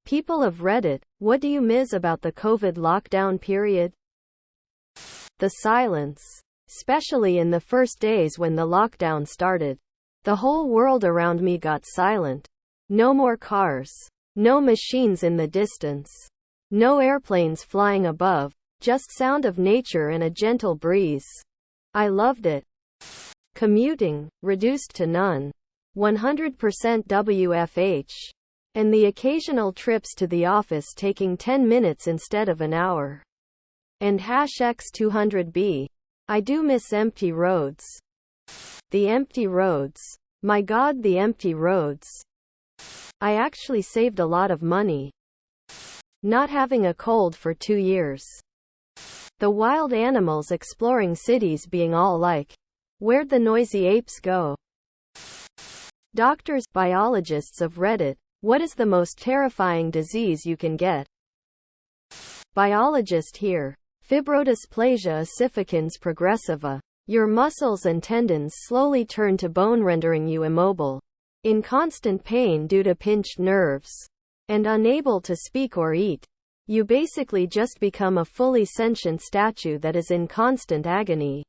People of Reddit, what do you miss about the COVID lockdown period? The silence. Especially in the first days when the lockdown started. The whole world around me got silent. No more cars. No machines in the distance. No airplanes flying above. Just sound of nature and a gentle breeze. I loved it. Commuting, reduced to none. 100% WFH. And the occasional trips to the office taking 10 minutes instead of an hour. And #X200B. I do miss empty roads. The empty roads. My God, the empty roads. I actually saved a lot of money. Not having a cold for 2 years. The wild animals exploring cities being all like, where'd the noisy apes go? Doctors, biologists of Reddit, what is the most terrifying disease you can get? Biologist here. Fibrodysplasia ossificans progressiva. Your muscles and tendons slowly turn to bone, rendering you immobile, in constant pain due to pinched nerves, and unable to speak or eat. You basically just become a fully sentient statue that is in constant agony.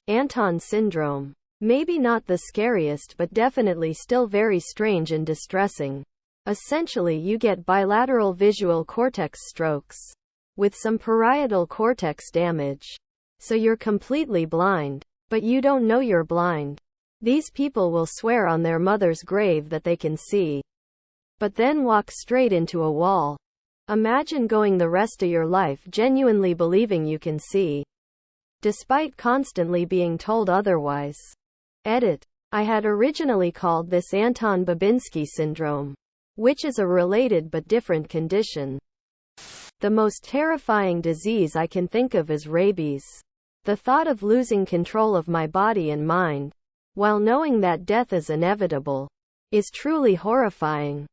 Anton syndrome. Maybe not the scariest, but definitely still very strange and distressing. Essentially, you get bilateral visual cortex strokes, with some parietal cortex damage. So you're completely blind. But you don't know you're blind. These people will swear on their mother's grave that they can see, but then walk straight into a wall. Imagine going the rest of your life genuinely believing you can see, despite constantly being told otherwise. Edit. I had originally called this Anton Babinski syndrome, which is a related but different condition. The most terrifying disease I can think of is rabies. The thought of losing control of my body and mind, while knowing that death is inevitable, is truly horrifying.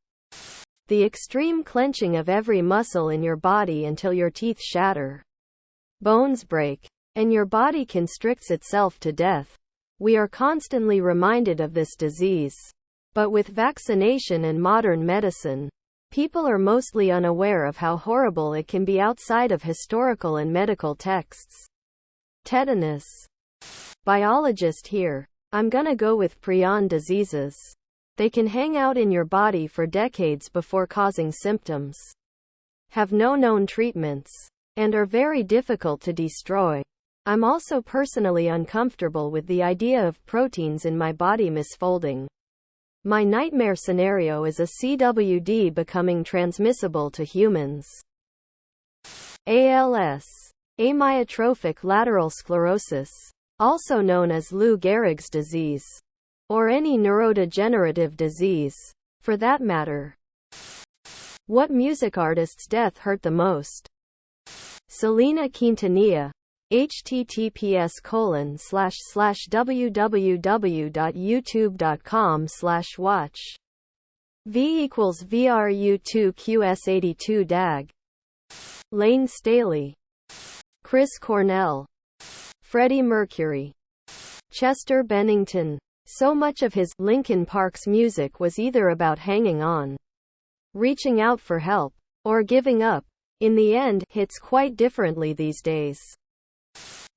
The extreme clenching of every muscle in your body until your teeth shatter, bones break, and your body constricts itself to death. We are constantly reminded of this disease. But with vaccination and modern medicine, people are mostly unaware of how horrible it can be outside of historical and medical texts. Tetanus. Biologist here. I'm gonna go with prion diseases. They can hang out in your body for decades before causing symptoms, have no known treatments, and are very difficult to destroy. I'm also personally uncomfortable with the idea of proteins in my body misfolding. My nightmare scenario is a CWD becoming transmissible to humans. ALS. Amyotrophic lateral sclerosis, also known as Lou Gehrig's disease, or any neurodegenerative disease, for that matter. What music artist's death hurt the most? Selena Quintanilla. https://www.youtube.com/watch v=VRU2QS82 DAG. Lane Staley. Chris Cornell. Freddie Mercury. Chester Bennington. So much of his Linkin Park's music was either about hanging on, reaching out for help, or giving up. In the end, hits quite differently these days.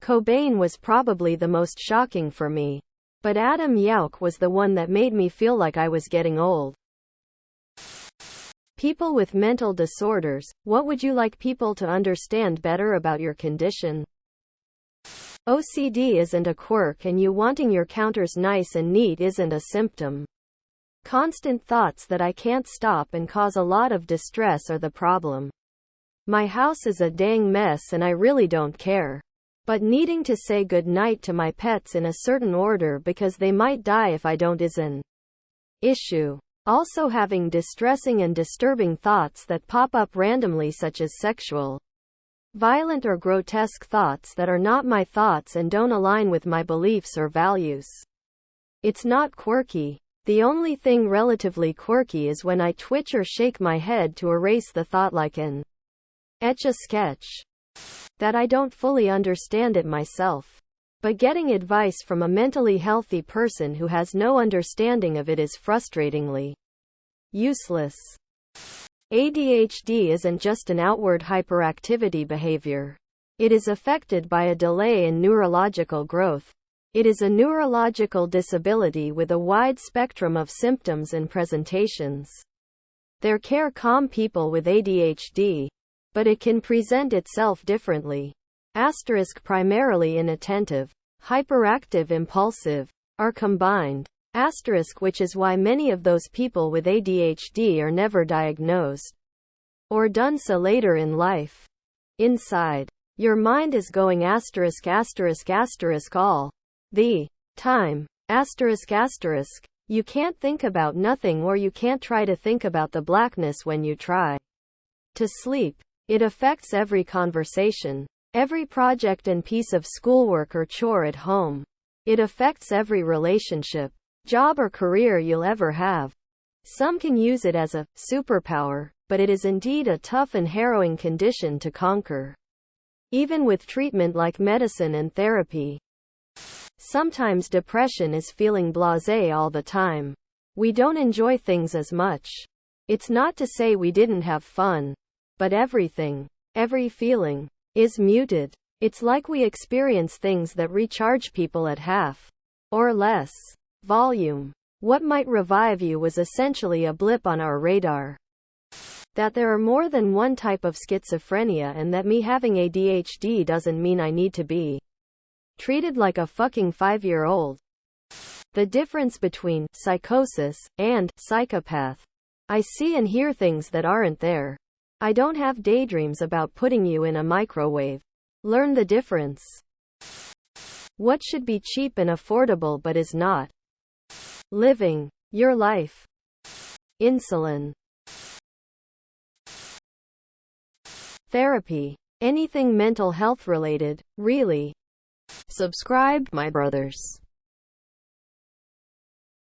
Cobain was probably the most shocking for me, but Adam Yauch was the one that made me feel like I was getting old. People with mental disorders, what would you like people to understand better about your condition? OCD isn't a quirk, and you wanting your counters nice and neat isn't a symptom. Constant thoughts that I can't stop and cause a lot of distress are the problem. My house is a dang mess and I really don't care. But needing to say goodnight to my pets in a certain order because they might die if I don't is an issue. Also having distressing and disturbing thoughts that pop up randomly, such as sexual, violent or grotesque thoughts that are not my thoughts and don't align with my beliefs or values. It's not quirky. The only thing relatively quirky is when I twitch or shake my head to erase the thought like an etch-a-sketch. That I don't fully understand it myself. But getting advice from a mentally healthy person who has no understanding of it is frustratingly useless. ADHD isn't just an outward hyperactivity behavior. It is affected by a delay in neurological growth. It is a neurological disability with a wide spectrum of symptoms and presentations. There are calm people with ADHD, but it can present itself differently. Asterisk primarily inattentive, hyperactive, impulsive, are combined. Asterisk which is why many of those people with ADHD are never diagnosed. Or done so later in life. Inside. Your mind is going asterisk asterisk asterisk all the time. Asterisk asterisk. You can't think about nothing, or you can't try to think about the blackness when you try to sleep. It affects every conversation, every project and piece of schoolwork or chore at home. It affects every relationship, job or career you'll ever have. Some can use it as a superpower, but it is indeed a tough and harrowing condition to conquer. Even with treatment like medicine and therapy. Sometimes depression is feeling blasé all the time. We don't enjoy things as much. It's not to say we didn't have fun, but everything, every feeling, is muted. It's like we experience things that recharge people at half or less volume. What might revive you was essentially a blip on our radar. That there are more than one type of schizophrenia, and that me having ADHD doesn't mean I need to be treated like a fucking 5-year-old. The difference between psychosis and psychopath. I see and hear things that aren't there. I don't have daydreams about putting you in a microwave. Learn the difference. What should be cheap and affordable but is not. Living your life. Insulin. Therapy. Anything mental health related, really. Subscribe, my brothers.